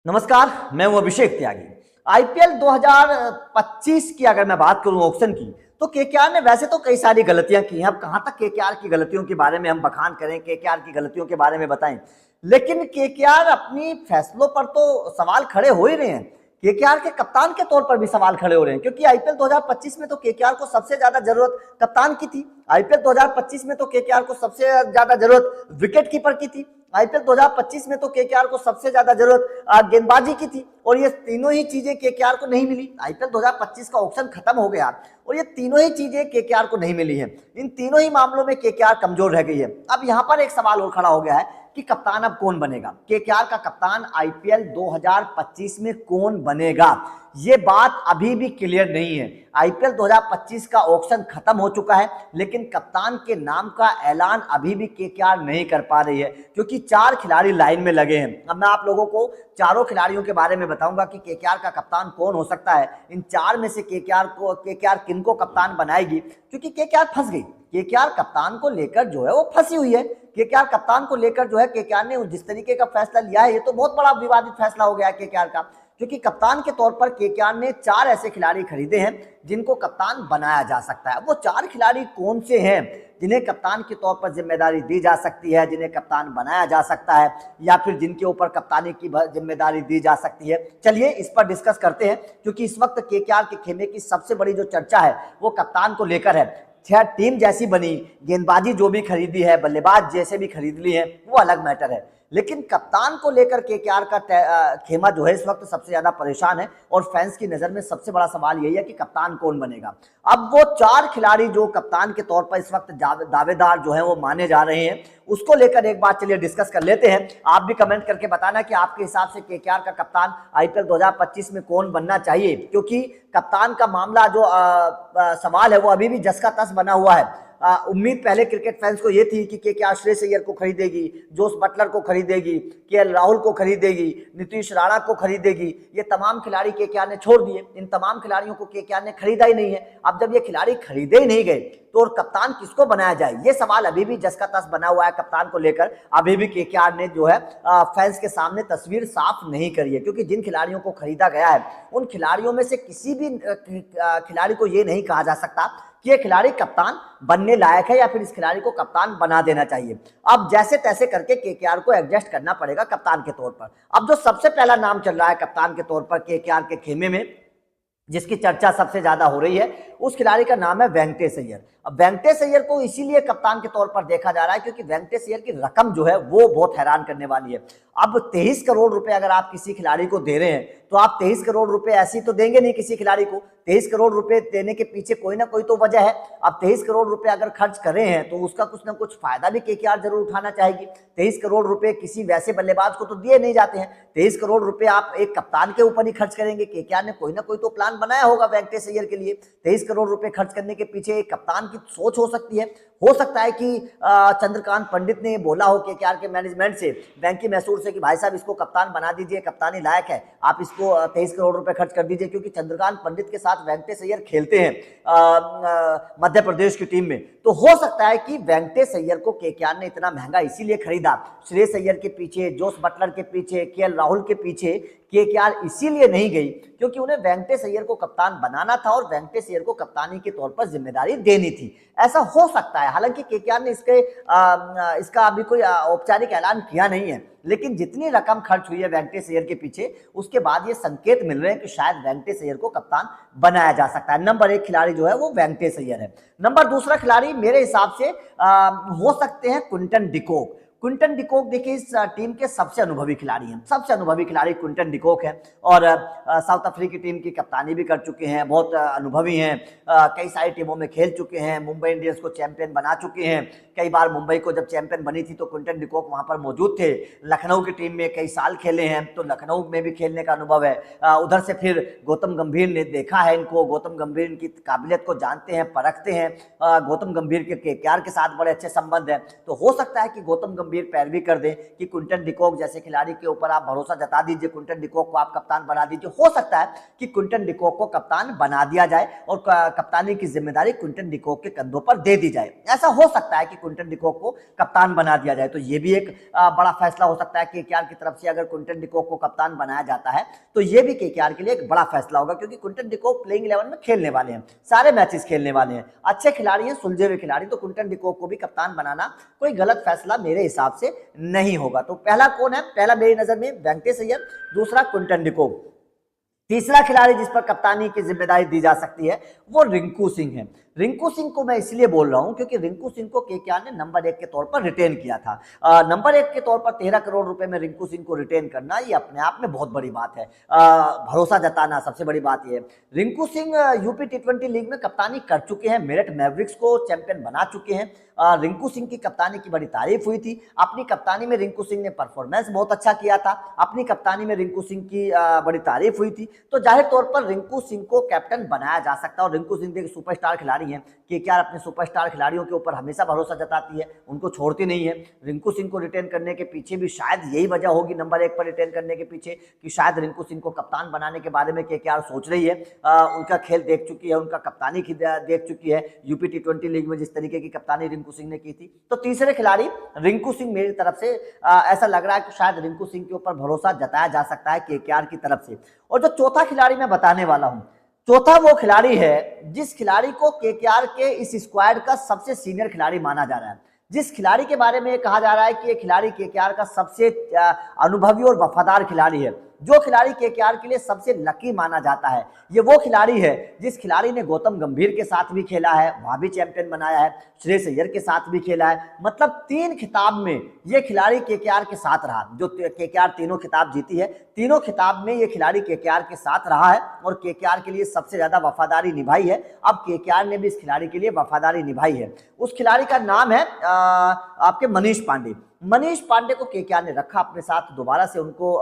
नमस्कार, मैं हूं अभिषेक त्यागी। आईपीएल 2025 की अगर मैं बात करूं ऑक्शन की, तो केकेआर ने वैसे तो कई सारी गलतियां की हैं। अब कहां तक केकेआर की गलतियों के बारे में हम बखान करें, केकेआर की गलतियों के बारे में बताएं, लेकिन केकेआर अपनी फैसलों पर तो सवाल खड़े हो ही रहे हैं। केकेआर के कप्तान के तौर पर भी सवाल खड़े हो रहे हैं, क्योंकि आईपीएल 2025 में तो केकेआर को सबसे ज्यादा जरूरत कप्तान की थी। आईपीएल 2025 में तो केकेआर को सबसे ज्यादा जरूरत विकेट कीपर की थी। आईपीएल 2025 में तो केकेआर को सबसे ज्यादा जरूरत गेंदबाजी की थी, और ये तीनों ही चीजें केकेआर को नहीं मिली। आईपीएल 2025 का ऑक्शन खत्म हो गया और ये तीनों ही चीजें केकेआर को नहीं मिली हैं। इन तीनों ही मामलों में केकेआर कमजोर रह गई है। अब यहां पर एक सवाल और खड़ा हो गया है कि कप्तान अब कौन बनेगा, केकेआर का कप्तान आईपीएल 2025 में कौन बनेगा। ये बात अभी भी क्लियर नहीं है। आईपीएल 2025 का ऑक्शन खत्म हो चुका है, लेकिन कप्तान के नाम का ऐलान अभी भी केकेआर नहीं कर पा रही है, क्योंकि 4 खिलाड़ी लाइन में लगे हैं। अब मैं आप लोगों को चारों खिलाड़ियों के बारे में बताऊंगा कि केकेआर का कप्तान कौन हो सकता है। इन 4 में से केकेआर किनको कप्तान बनाएगी, क्योंकि केकेआर फंस गई। केकेआर कप्तान को लेकर जो है वो फंसी हुई है। केकेआर कप्तान को लेकर जो है केकेआर ने जिस तरीके का फैसला लिया है, ये तो बहुत बड़ा विवादित फैसला हो गया है केकेआर का, क्योंकि कप्तान के तौर पर केकेआर ने 4 ऐसे खिलाड़ी खरीदे हैं जिनको कप्तान बनाया जा सकता है। वो 4 खिलाड़ी कौन से हैं जिन्हें कप्तान के तौर पर जिम्मेदारी दी जा सकती है, जिन्हें कप्तान बनाया जा सकता है, या फिर जिनके ऊपर कप्तानी की जिम्मेदारी दी जा सकती है, चलिए इस पर डिस्कस करते हैं। क्योंकि इस वक्त केकेआर के खेमे की सबसे बड़ी जो चर्चा है वो कप्तान को लेकर है। टीम जैसी बनी, गेंदबाजी जो भी खरीदी है, बल्लेबाज जैसे भी खरीद ली है, वो अलग मैटर है, लेकिन कप्तान को लेकर केकेआर का खेमा जो है इस वक्त सबसे ज्यादा परेशान है। और फैंस की नजर में सबसे बड़ा सवाल यही है कि कप्तान कौन बनेगा। अब वो 4 खिलाड़ी जो कप्तान के तौर पर इस वक्त दावेदार जो है वो माने जा रहे हैं, उसको लेकर एक बार चलिए डिस्कस कर लेते हैं। आप भी कमेंट करके बताना कि आपके हिसाब से केकेआर का कप्तान आईपीएल 2025 में कौन बनना चाहिए, क्योंकि कप्तान का मामला जो सवाल है वो अभी भी जस का तस बना हुआ है। उम्मीद पहले क्रिकेट फैंस को ये थी कि केकेआर श्रेयस अय्यर को खरीदेगी, जोस बटलर को खरीदेगी, केएल राहुल को खरीदेगी, नीतीश राणा को खरीदेगी। ये तमाम खिलाड़ी केकेआर ने छोड़ दिए। इन तमाम खिलाड़ियों को केकेआर ने खरीदा ही नहीं है। अब जब ये खिलाड़ी खरीदे ही नहीं गए तो और कप्तान किसको बनाया जाए, ये सवाल अभी भी जस का तस बना हुआ है कप्तान को लेकर। अभी भी केकेआर ने जो है फैंस के सामने तस्वीर साफ नहीं करी है, क्योंकि जिन खिलाड़ियों को खरीदा गया है उन खिलाड़ियों में से किसी भी खिलाड़ी को ये नहीं कहा जा सकता कि ये खिलाड़ी कप्तान बनने लायक है या फिर इस खिलाड़ी को कप्तान बना देना चाहिए। अब जैसे तैसे करके केकेआर को एडजस्ट करना पड़ेगा कप्तान के तौर पर। अब जो सबसे पहला नाम चल रहा है कप्तान के तौर पर केकेआर के खेमे में, जिसकी चर्चा सबसे ज्यादा हो रही है, उस खिलाड़ी का नाम है वेंकटेश अय्यर। अब वेंकटेश अय्यर को इसीलिए कप्तान के तौर पर देखा जा रहा है क्योंकि वेंकटेश अय्यर की रकम जो है वो बहुत हैरान करने वाली है। अब 23 करोड़ रुपए अगर आप किसी खिलाड़ी को दे रहे हैं, तो आप 23 करोड़ रुपए ऐसी तो देंगे नहीं किसी खिलाड़ी को। 23 करोड़ रुपए देने के पीछे कोई ना कोई तो वजह है। अब 23 करोड़ रुपए अगर खर्च कर रहे हैं तो उसका कुछ ना कुछ फायदा भी केकेआर जरूर उठाना चाहेगी। 23 करोड़ रुपए किसी वैसे बल्लेबाज को तो दिए नहीं जाते हैं। 23 करोड़ रुपए आप एक कप्तान के ऊपर ही खर्च करेंगे। केकेआर ने कोई ना कोई तो प्लान बनाया होगा वेंकटेश अय्यर के लिए। 23 करोड़ रुपए खर्च करने के पीछे एक कप्तान की सोच हो सकती है। हो सकता है कि चंद्रकांत पंडित ने बोला हो केकेआर के मैनेजमेंट से, वेंकी मैसूर से, कि भाई साहब इसको कप्तान बना दीजिए, कप्तानी लायक है, आप इसको 23 करोड़ रुपए खर्च कर दीजिए, क्योंकि चंद्रकांत पंडित के साथ वेंकटेश अय्यर खेलते हैं मध्य प्रदेश की टीम में। तो हो सकता है कि वेंकटेश अय्यर को केकेआर ने इतना महंगा इसीलिए खरीदा, श्रेयस अय्यर के पीछे, जोस बटलर के पीछे, केएल राहुल के पीछे केकेआर इसीलिए नहीं गई क्योंकि उन्हें वेंकटेश अय्यर को कप्तान बनाना था और वेंकटेश अय्यर को कप्तानी के तौर पर जिम्मेदारी देनी थी। ऐसा हो सकता है, हालांकि केकेआर ने इसका अभी कोई औपचारिक ऐलान किया नहीं है, लेकिन जितनी रकम खर्च हुई है वेंकटेश अय्यर के पीछे, उसके बाद ये संकेत मिल रहे हैं कि शायद वेंकटेश अय्यर को कप्तान बनाया जा सकता है। नंबर 1 खिलाड़ी जो है वो वेंकटेश अय्यर है। नंबर दूसरा खिलाड़ी मेरे हिसाब से हो सकते हैं क्विंटन डिकॉक। क्विंटन डिकॉक देखिए इस टीम के सबसे अनुभवी खिलाड़ी हैं। सबसे अनुभवी खिलाड़ी क्विंटन डिकॉक है और साउथ अफ्रीकी टीम की कप्तानी भी कर चुके हैं, बहुत अनुभवी हैं, कई सारी टीमों में खेल चुके हैं, मुंबई इंडियंस को चैंपियन बना चुके हैं। कई बार मुंबई को जब चैंपियन बनी थी तो क्विंटन डिकॉक वहां पर मौजूद थे। लखनऊ की टीम में कई साल खेले हैं तो लखनऊ में भी खेलने का अनुभव है। उधर से फिर गौतम गंभीर ने देखा है इनको, गौतम गंभीर इनकी काबिलियत को जानते हैं, परखते हैं। गौतम गंभीर के केकेआर के साथ बड़े अच्छे संबंध है, तो हो सकता है कि गौतम गंभीर पैरवी कर दें कि क्विंटन डिकॉक जैसे खिलाड़ी के ऊपर आप भरोसा जता दीजिए, क्विंटन डिकॉक को आप कप्तान बना दीजिए। हो सकता है कि क्विंटन डिकॉक को कप्तान बना दिया जाए और कप्तानी की जिम्मेदारी क्विंटन डिकॉक के कंधों पर दे दी जाए। ऐसा हो सकता है कि क्विंटन डिकॉक को कप्तान बना दिया जाए। तो ये भी एक बड़ा फैसला हो सकता है केकेआर की तरफ से। अगर क्विंटन डिकॉक को कप्तान बनाया जाता है तो ये भी केकेआर के लिए एक बड़ा फैसला होगा, क्योंकि क्विंटन डिकॉक प्लेइंग 11 में खेलने वाले हैं, सारे मैचेस खेलने वाले हैं, अच्छे खिलाड़ी हैं, सुलझे हुए खिलाड़ी। तो क्विंटन डिकॉक को भी कप्तान बनाना कोई गलत फैसला मेरे हिसाब से नहीं होगा। तो पहला कौन है? पहला मेरी नजर में वेंकटेश अय्यर, दूसरा क्विंटन डिकॉक। तीसरा खिलाड़ी जिस पर कप्तानी की जिम्मेदारी दी जा सकती है वो रिंकू सिंह है। रिंकू सिंह को मैं इसलिए बोल रहा हूं क्योंकि रिंकू सिंह को केकेआर ने नंबर 1 के तौर पर रिटेन किया था। नंबर 1 के तौर पर 13 करोड़ रुपए में रिंकू सिंह को रिटेन करना ये अपने आप में बहुत बड़ी बात है। भरोसा जताना सबसे बड़ी बात यह है। रिंकू सिंह यूपी टी20 लीग में कप्तानी कर चुके हैं, मेरठ मैवरिक्स को चैंपियन बना चुके हैं। रिंकू सिंह की कप्तानी की बड़ी तारीफ हुई थी। अपनी कप्तानी में रिंकू सिंह ने परफॉर्मेंस बहुत अच्छा किया था, अपनी कप्तानी में रिंकू सिंह की बड़ी तारीफ हुई थी। तो जाहिर तौर पर रिंकू सिंह को कैप्टन बनाया जा सकता है। और रिंकू सिंह एक सुपरस्टार खिलाड़ी हैं, केकेआर अपने सुपरस्टार खिलाड़ियों के ऊपर हमेशा भरोसा जताती है, उनको छोड़ती नहीं है। रिंकू सिंह को रिटेन करने के पीछे भी शायद यही वजह होगी, नंबर 1 पर रिटेन करने के पीछे, कि शायद रिंकू सिंह को कप्तान बनाने के बारे में केकेआर सोच रही है। उनका खेल देख चुकी है, उनका कप्तानी देख चुकी है, यूपी टी20 लीग में जिस तरीके की कप्तानी रिंकू सिंह ने की थी। तो तीसरे खिलाड़ी रिंकू सिंह मेरी तरफ से ऐसा लग रहा है कि शायद रिंकू सिंह के ऊपर भरोसा जताया जा सकता है केकेआर की तरफ से। और जो चौथा खिलाड़ी मैं बताने वाला हूं, चौथा वो खिलाड़ी है जिस खिलाड़ी को केकेआर के इस स्क्वाड का सबसे सीनियर खिलाड़ी माना जा रहा है, जिस खिलाड़ी के बारे में कहा जा रहा है कि ये खिलाड़ी केकेआर का सबसे अनुभवी और वफादार खिलाड़ी है, जो खिलाड़ी केकेआर के लिए सबसे लकी माना जाता है। ये वो खिलाड़ी है जिस खिलाड़ी ने गौतम गंभीर के साथ भी खेला है, वहां भी चैंपियन बनाया है, श्रेयस अय्यर के साथ भी खेला है। मतलब 3 खिताब में ये खिलाड़ी केकेआर के साथ रहा। जो केकेआर तीनों खिताब जीती है, तीनों खिताब में ये खिलाड़ी केकेआर के साथ रहा है और केकेआर के लिए सबसे ज्यादा वफादारी निभाई है। अब केकेआर ने भी इस खिलाड़ी के लिए वफादारी निभाई है। उस खिलाड़ी का नाम है आपके मनीष पांडे। मनीष पांडे को केकेआर ने रखा अपने साथ, दोबारा से उनको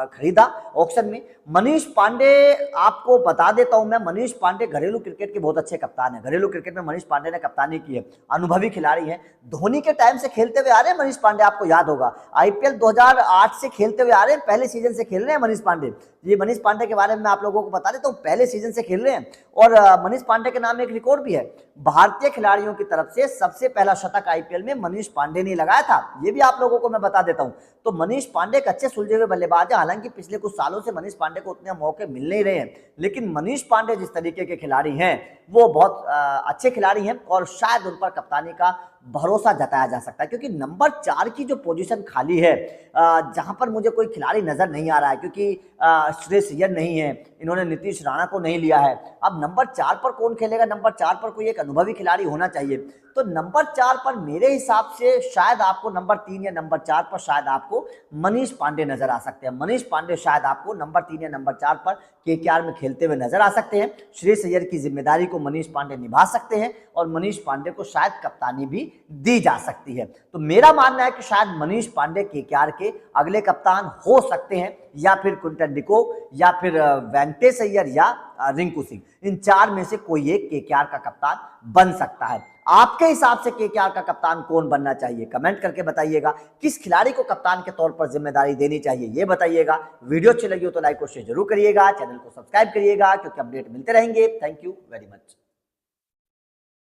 खरीदा ऑक्शन में। मनीष पांडे, आपको बता देता हूं मैं, मनीष पांडे घरेलू क्रिकेट के बहुत अच्छे कप्तान हैं। घरेलू क्रिकेट में मनीष पांडे ने कप्तानी की है, अनुभवी खिलाड़ी हैं, धोनी के टाइम से खेलते हुए आ रहे हैं मनीष पांडे। आपको याद होगा आईपीएल 2008 से खेलते हुए आ रहे हैं, पहले सीजन से खेल रहे हैं मनीष पांडे। ये मनीष पांडे के बारे में मैं आप लोगों को बता देता हूं, पहले सीजन से खेल रहे हैं। और मनीष पांडे के नाम एक रिकॉर्ड भी है, भारतीय खिलाड़ियों की तरफ से सबसे पहला शतक आईपीएल में मनीष पांडे ने लगाया था, ये भी आप लोगों को मैं बता देता हूं। तो मनीष पांडे एक अच्छे सुलझे हुए बल्लेबाज है। हालांकि पिछले कुछ सालों से मनीष पांडे को उतने मौके मिल नहीं रहे हैं, लेकिन मनीष पांडे जिस तरीके के खिलाड़ी हैं वो बहुत अच्छे खिलाड़ी हैं और शायद उन पर कप्तानी का भरोसा जताया जा सकता है। क्योंकि नंबर 4 की जो पोजीशन खाली है, जहां पर मुझे कोई खिलाड़ी नजर नहीं आ रहा है, क्योंकि श्रेयस अय्यर नहीं है, इन्होंने नीतीश राणा को नहीं लिया है। अब नंबर 4 पर कौन खेलेगा? नंबर 4 पर कोई एक अनुभवी खिलाड़ी होना चाहिए। तो नंबर 4 पर मेरे हिसाब से शायद आपको नंबर 3 या नंबर 4 पर शायद आपको मनीष पांडे नजर आ सकते हैं। मनीष पांडे शायद आपको नंबर 3 या नंबर 4 पर केकेआर में खेलते हुए नजर आ सकते हैं। श्रेयस अय्यर की जिम्मेदारी को मनीष पांडे निभा सकते हैं और मनीष पांडे को शायद कप्तानी भी दी जा सकती है। तो मेरा मानना है कि शायद मनीष पांडे केकेआर के अगले कप्तान हो सकते हैं, या फिर क्विंटन डिकॉक, या फिर वेंकटेश अय्यर, या रिंकू सिंह। इन 4 में से कोई एक केकेआर का कप्तान बन सकता है। आपके हिसाब से केकेआर का कप्तान कौन बनना चाहिए? कमेंट करके बताइएगा। किस खिलाड़ी को कप्तान के तौर पर जिम्मेदारी देनी चाहिए ये बताइएगा। वीडियो अच्छी लगी हो तो लाइक और शेयर जरूर करिएगा, चैनल को सब्सक्राइब करिएगा, क्योंकि अपडेट मिलते रहेंगे। Thank you very much.